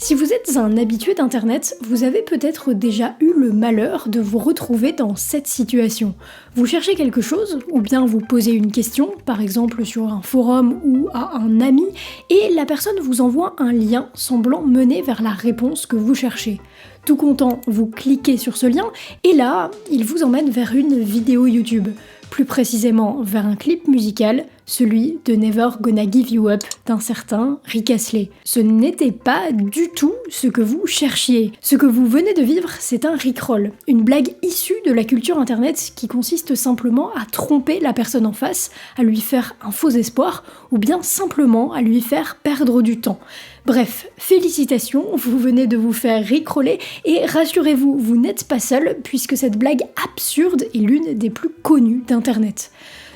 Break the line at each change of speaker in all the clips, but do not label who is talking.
Si vous êtes un habitué d'Internet, vous avez peut-être déjà eu le malheur de vous retrouver dans cette situation. Vous cherchez quelque chose, ou bien vous posez une question, par exemple sur un forum ou à un ami, et la personne vous envoie un lien semblant mener vers la réponse que vous cherchez. Tout content, vous cliquez sur ce lien, et là, il vous emmène vers une vidéo YouTube. Plus précisément vers un clip musical, celui de Never Gonna Give You Up d'un certain Rick Astley. Ce n'était pas du tout ce que vous cherchiez. Ce que vous venez de vivre, c'est un Rickroll, une blague issue de la culture internet qui consiste simplement à tromper la personne en face, à lui faire un faux espoir, ou bien simplement à lui faire perdre du temps. Bref, félicitations, vous venez de vous faire rickroller et rassurez-vous, vous n'êtes pas seul puisque cette blague absurde est l'une des plus connues d'internet.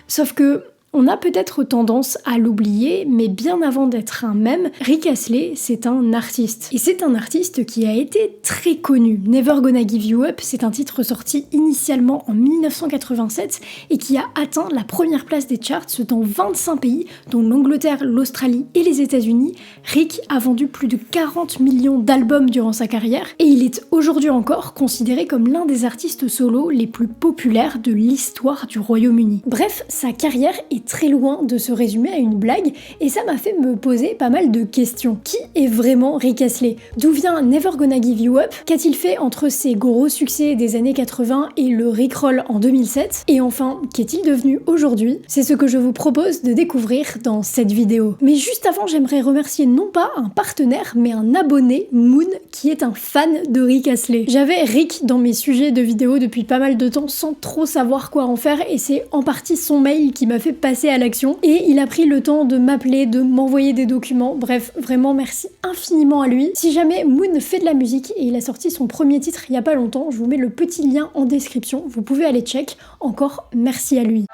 Sauf que on a peut-être tendance à l'oublier, mais bien avant d'être un mème, Rick Astley, c'est un artiste. Et c'est un artiste qui a été très connu. Never Gonna Give You Up, c'est un titre sorti initialement en 1987 et qui a atteint la première place des charts dans 25 pays, dont l'Angleterre, l'Australie et les États-Unis. Rick a vendu plus de 40 millions d'albums durant sa carrière et il est aujourd'hui encore considéré comme l'un des artistes solos les plus populaires de l'histoire du Royaume-Uni. Bref, sa carrière est très loin de se résumer à une blague et ça m'a fait me poser pas mal de questions. Qui est vraiment Rick Astley? D'où vient Never Gonna Give You Up? Qu'a-t-il fait entre ses gros succès des années 80 et le Rickroll en 2007? Et enfin, qu'est-il devenu aujourd'hui? C'est ce que je vous propose de découvrir dans cette vidéo. Mais juste avant, j'aimerais remercier non pas un partenaire, mais un abonné, Moon, qui est un fan de Rick Astley. J'avais Rick dans mes sujets de vidéos depuis pas mal de temps sans trop savoir quoi en faire et c'est en partie son mail qui m'a fait passer à l'action et il a pris le temps de m'appeler, de m'envoyer des documents, bref, vraiment merci infiniment à lui. Si jamais Moon fait de la musique et il a sorti son premier titre il y a pas longtemps, je vous mets le petit lien en description, vous pouvez aller check, encore merci à lui.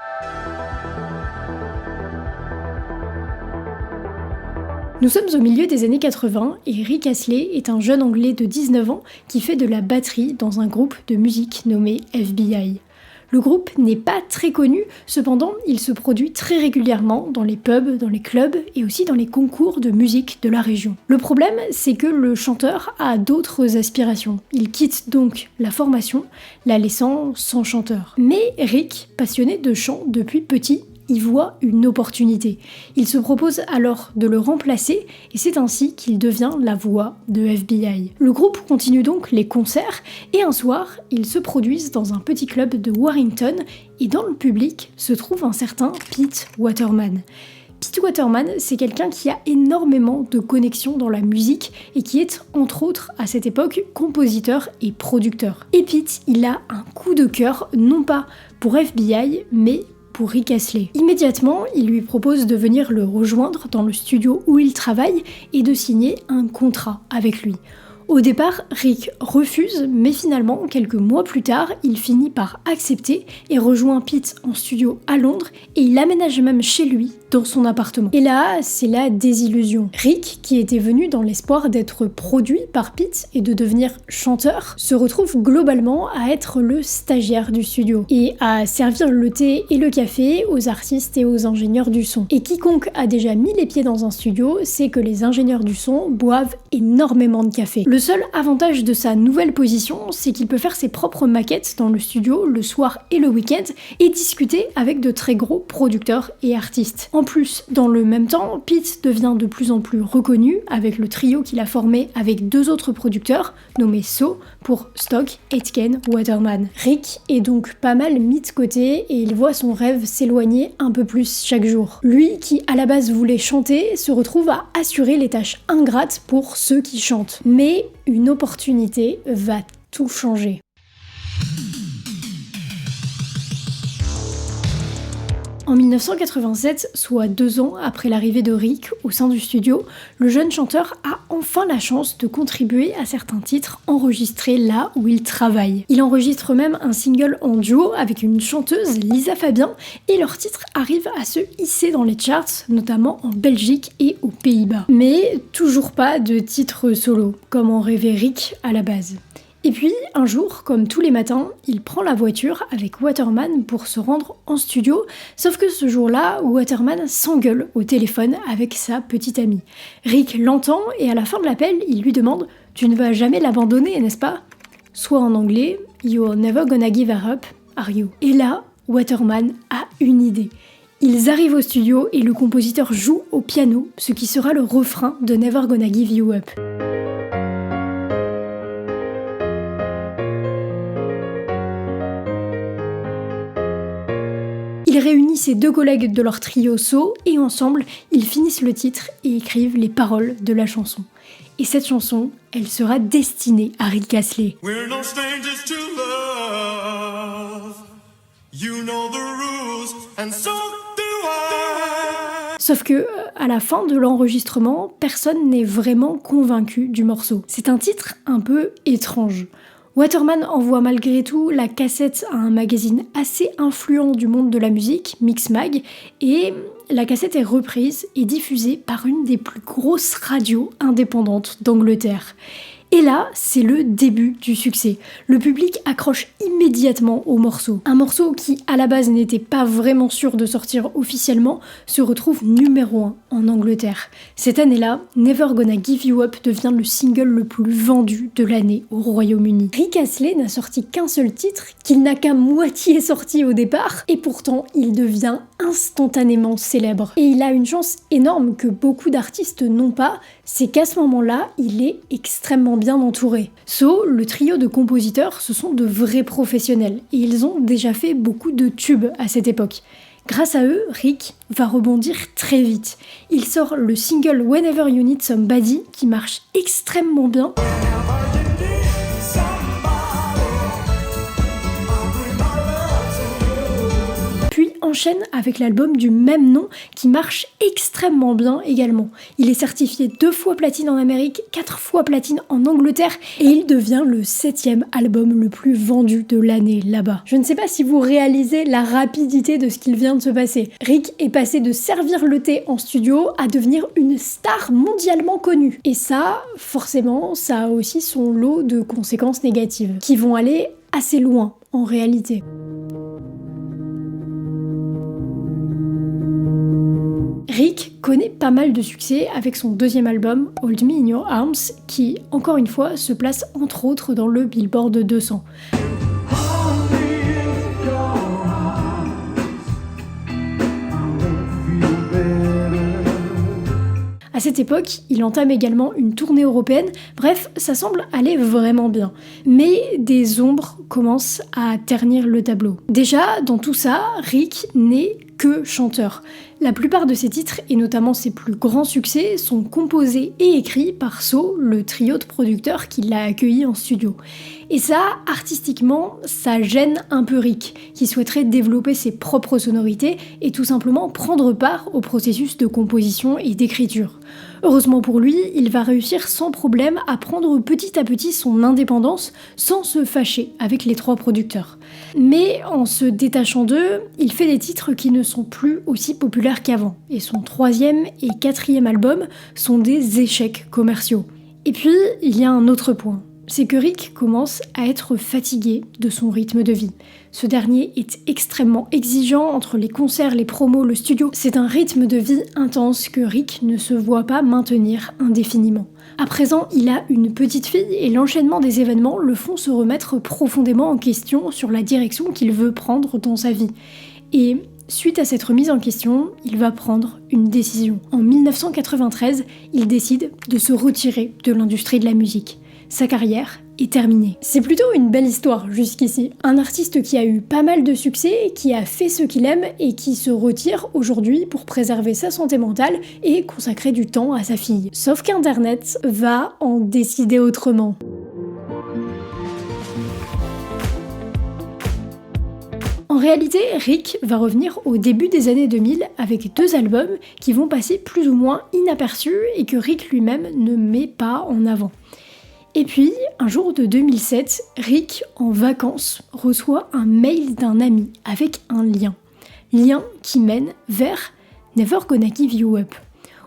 Nous sommes au milieu des années 80 et Rick Astley est un jeune anglais de 19 ans qui fait de la batterie dans un groupe de musique nommé FBI. Le groupe n'est pas très connu, cependant il se produit très régulièrement dans les pubs, dans les clubs et aussi dans les concours de musique de la région. Le problème, c'est que le chanteur a d'autres aspirations. Il quitte donc la formation, la laissant sans chanteur. Mais Rick, passionné de chant depuis petit, y voit une opportunité. Il se propose alors de le remplacer et c'est ainsi qu'il devient la voix de FBI. Le groupe continue donc les concerts et un soir, ils se produisent dans un petit club de Warrington et dans le public se trouve un certain Pete Waterman. Pete Waterman, c'est quelqu'un qui a énormément de connexions dans la musique et qui est, entre autres, à cette époque, compositeur et producteur. Et Pete, il a un coup de cœur, non pas pour FBI, mais pour Rick Astley. Immédiatement, il lui propose de venir le rejoindre dans le studio où il travaille et de signer un contrat avec lui. Au départ, Rick refuse, mais finalement, quelques mois plus tard, il finit par accepter et rejoint Pete en studio à Londres et il aménage même chez lui, dans son appartement. Et là, c'est la désillusion. Rick, qui était venu dans l'espoir d'être produit par Pete et de devenir chanteur, se retrouve globalement à être le stagiaire du studio et à servir le thé et le café aux artistes et aux ingénieurs du son. Et quiconque a déjà mis les pieds dans un studio sait que les ingénieurs du son boivent énormément de café. Le seul avantage de sa nouvelle position, c'est qu'il peut faire ses propres maquettes dans le studio le soir et le week-end et discuter avec de très gros producteurs et artistes. En plus, dans le même temps, Pete devient de plus en plus reconnu avec le trio qu'il a formé avec deux autres producteurs, nommés So, pour Stock, Aitken, Waterman. Rick est donc pas mal mis de côté et il voit son rêve s'éloigner un peu plus chaque jour. Lui, qui à la base voulait chanter, se retrouve à assurer les tâches ingrates pour ceux qui chantent. Mais une opportunité va tout changer. En 1987, soit 2 ans après l'arrivée de Rick au sein du studio, le jeune chanteur a enfin la chance de contribuer à certains titres enregistrés là où il travaille. Il enregistre même un single en duo avec une chanteuse, Lisa Fabien, et leur titre arrive à se hisser dans les charts, notamment en Belgique et aux Pays-Bas. Mais toujours pas de titre solo, comme en rêvait Rick à la base. Et puis, un jour, comme tous les matins, il prend la voiture avec Waterman pour se rendre en studio, sauf que ce jour-là, Waterman s'engueule au téléphone avec sa petite amie. Rick l'entend et à la fin de l'appel, il lui demande « Tu ne vas jamais l'abandonner, n'est-ce pas ?» Soit en anglais « You're never gonna give her up, are you ?» Et là, Waterman a une idée. Ils arrivent au studio et le compositeur joue au piano, ce qui sera le refrain de Never Gonna Give You Up. Il réunit ses deux collègues de leur trio So et ensemble, ils finissent le titre et écrivent les paroles de la chanson. Et cette chanson, elle sera destinée à Rick Astley. We're no strangers to love. You know the rules and so do I. Sauf que, à la fin de l'enregistrement, personne n'est vraiment convaincu du morceau. C'est un titre un peu étrange. Waterman envoie malgré tout la cassette à un magazine assez influent du monde de la musique, Mixmag, et la cassette est reprise et diffusée par une des plus grosses radios indépendantes d'Angleterre. Et là, c'est le début du succès. Le public accroche immédiatement au morceau. Un morceau qui, à la base, n'était pas vraiment sûr de sortir officiellement, se retrouve numéro 1 en Angleterre. Cette année-là, Never Gonna Give You Up devient le single le plus vendu de l'année au Royaume-Uni. Rick Astley n'a sorti qu'un seul titre, qu'il n'a qu'à moitié sorti au départ, et pourtant, il devient instantanément célèbre. Et il a une chance énorme que beaucoup d'artistes n'ont pas, c'est qu'à ce moment-là, il est extrêmement bien entouré. So, le trio de compositeurs, ce sont de vrais professionnels, et ils ont déjà fait beaucoup de tubes à cette époque. Grâce à eux, Rick va rebondir très vite. Il sort le single Whenever You Need Somebody, qui marche extrêmement bien. Enchaîne avec l'album du même nom qui marche extrêmement bien également. Il est certifié 2 fois platine en Amérique, 4 fois platine en Angleterre et il devient le 7e album le plus vendu de l'année là-bas. Je ne sais pas si vous réalisez la rapidité de ce qu'il vient de se passer. Rick est passé de servir le thé en studio à devenir une star mondialement connue. Et ça, forcément, ça a aussi son lot de conséquences négatives qui vont aller assez loin en réalité. Rick connaît pas mal de succès avec son deuxième album, Hold Me In Your Arms, qui, encore une fois, se place entre autres dans le Billboard 200. À cette époque, il entame également une tournée européenne, bref, ça semble aller vraiment bien. Mais des ombres commencent à ternir le tableau. Déjà, dans tout ça, Rick n'est que chanteur. La plupart de ses titres, et notamment ses plus grands succès, sont composés et écrits par So, le trio de producteurs qui l'a accueilli en studio. Et ça, artistiquement, ça gêne un peu Rick, qui souhaiterait développer ses propres sonorités et tout simplement prendre part au processus de composition et d'écriture. Heureusement pour lui, il va réussir sans problème à prendre petit à petit son indépendance sans se fâcher avec les 3 producteurs. Mais en se détachant d'eux, il fait des titres qui ne sont plus aussi populaires qu'avant. Et son 3e et 4e album sont des échecs commerciaux. Et puis, il y a un autre point. C'est que Rick commence à être fatigué de son rythme de vie. Ce dernier est extrêmement exigeant entre les concerts, les promos, le studio. C'est un rythme de vie intense que Rick ne se voit pas maintenir indéfiniment. À présent, il a une petite fille et l'enchaînement des événements le font se remettre profondément en question sur la direction qu'il veut prendre dans sa vie. Et suite à cette remise en question, il va prendre une décision. En 1993, il décide de se retirer de l'industrie de la musique. Sa carrière est terminée. C'est plutôt une belle histoire jusqu'ici. Un artiste qui a eu pas mal de succès, qui a fait ce qu'il aime et qui se retire aujourd'hui pour préserver sa santé mentale et consacrer du temps à sa fille. Sauf qu'Internet va en décider autrement. En réalité, Rick va revenir au début des années 2000 avec 2 albums qui vont passer plus ou moins inaperçus et que Rick lui-même ne met pas en avant. Et puis, un jour de 2007, Rick, en vacances, reçoit un mail d'un ami avec un lien. Lien qui mène vers Never Gonna Give You Up.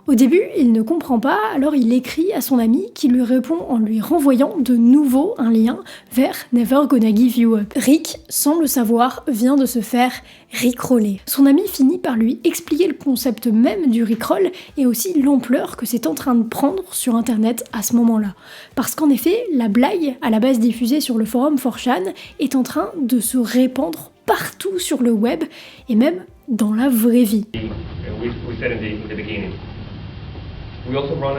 Au début, il ne comprend pas, alors il écrit à son ami qui lui répond en lui renvoyant de nouveau un lien vers Never Gonna Give You Up. Rick, sans le savoir, vient de se faire rickroller. Son ami finit par lui expliquer le concept même du rickroll et aussi l'ampleur que c'est en train de prendre sur internet à ce moment-là. Parce qu'en effet, la blague, à la base diffusée sur le forum 4chan, est en train de se répandre partout sur le web et même dans la vraie vie.
We said in the beginning. We also run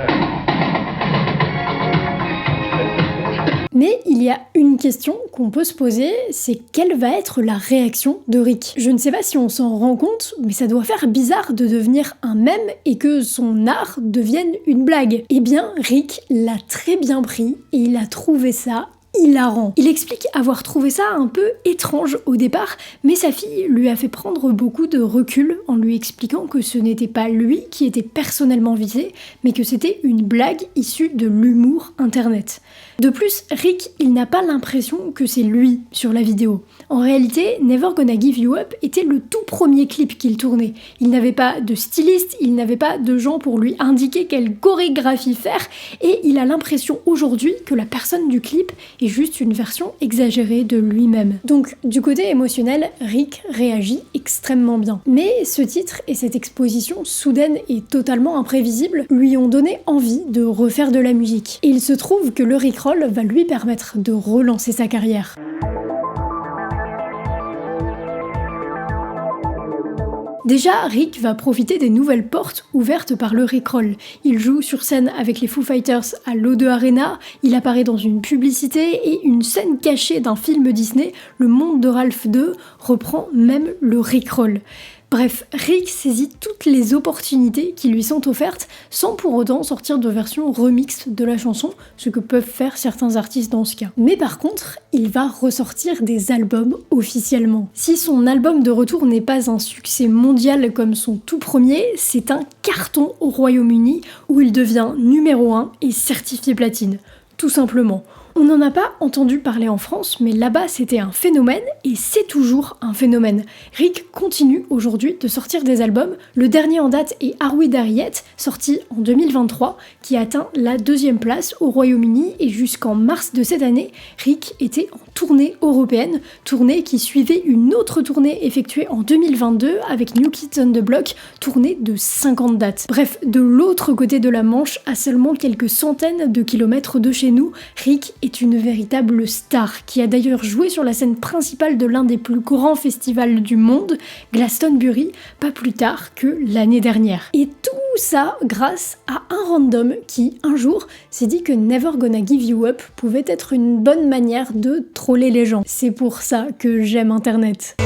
Mais il y a une question qu'on peut se poser, c'est quelle va être la réaction de Rick? Je ne sais pas si on s'en rend compte, mais ça doit faire bizarre de devenir un mème et que son art devienne une blague. Eh bien, Rick l'a très bien pris et il a trouvé ça hilarant. Il explique avoir trouvé ça un peu étrange au départ, mais sa fille lui a fait prendre beaucoup de recul en lui expliquant que ce n'était pas lui qui était personnellement visé, mais que c'était une blague issue de l'humour internet. De plus, Rick, il n'a pas l'impression que c'est lui sur la vidéo. En réalité, Never Gonna Give You Up était le tout premier clip qu'il tournait. Il n'avait pas de styliste, il n'avait pas de gens pour lui indiquer quelle chorégraphie faire, et il a l'impression aujourd'hui que la personne du clip est juste une version exagérée de lui-même. Donc, du côté émotionnel, Rick réagit extrêmement bien. Mais ce titre et cette exposition soudaine et totalement imprévisible lui ont donné envie de refaire de la musique. Et il se trouve que le rickroll va lui permettre de relancer sa carrière. Déjà, Rick va profiter des nouvelles portes ouvertes par le rickroll. Il joue sur scène avec les Foo Fighters à l'O2 Arena, il apparaît dans une publicité et une scène cachée d'un film Disney, Le Monde de Ralph 2, reprend même le rickroll. Bref, Rick saisit toutes les opportunités qui lui sont offertes sans pour autant sortir de version remix de la chanson, ce que peuvent faire certains artistes dans ce cas. Mais par contre, il va ressortir des albums officiellement. Si son album de retour n'est pas un succès mondial comme son tout premier, c'est un carton au Royaume-Uni où il devient numéro 1 et certifié platine. Tout simplement. On n'en a pas entendu parler en France, mais là-bas c'était un phénomène et c'est toujours un phénomène. Rick continue aujourd'hui de sortir des albums. Le dernier en date est Are We There Yet, sorti en 2023, qui atteint la 2e place au Royaume-Uni et jusqu'en mars de cette année, Rick était en tournée européenne, tournée qui suivait une autre tournée effectuée en 2022 avec New Kids on the Block, tournée de 50 dates. Bref, de l'autre côté de la Manche, à seulement quelques centaines de kilomètres de chez nous, Rick est une véritable star qui a d'ailleurs joué sur la scène principale de l'un des plus grands festivals du monde, Glastonbury, pas plus tard que l'année dernière. Et tout ça grâce à un random qui, un jour, s'est dit que Never Gonna Give You Up pouvait être une bonne manière de troller les gens. C'est pour ça que j'aime Internet.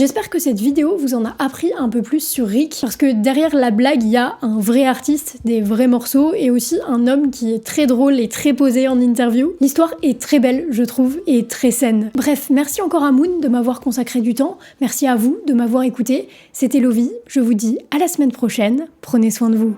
J'espère que cette vidéo vous en a appris un peu plus sur Rick, parce que derrière la blague, il y a un vrai artiste, des vrais morceaux, et aussi un homme qui est très drôle et très posé en interview. L'histoire est très belle, je trouve, et très saine. Bref, merci encore à Moon de m'avoir consacré du temps, merci à vous de m'avoir écouté. C'était Lovie, je vous dis à la semaine prochaine, prenez soin de vous.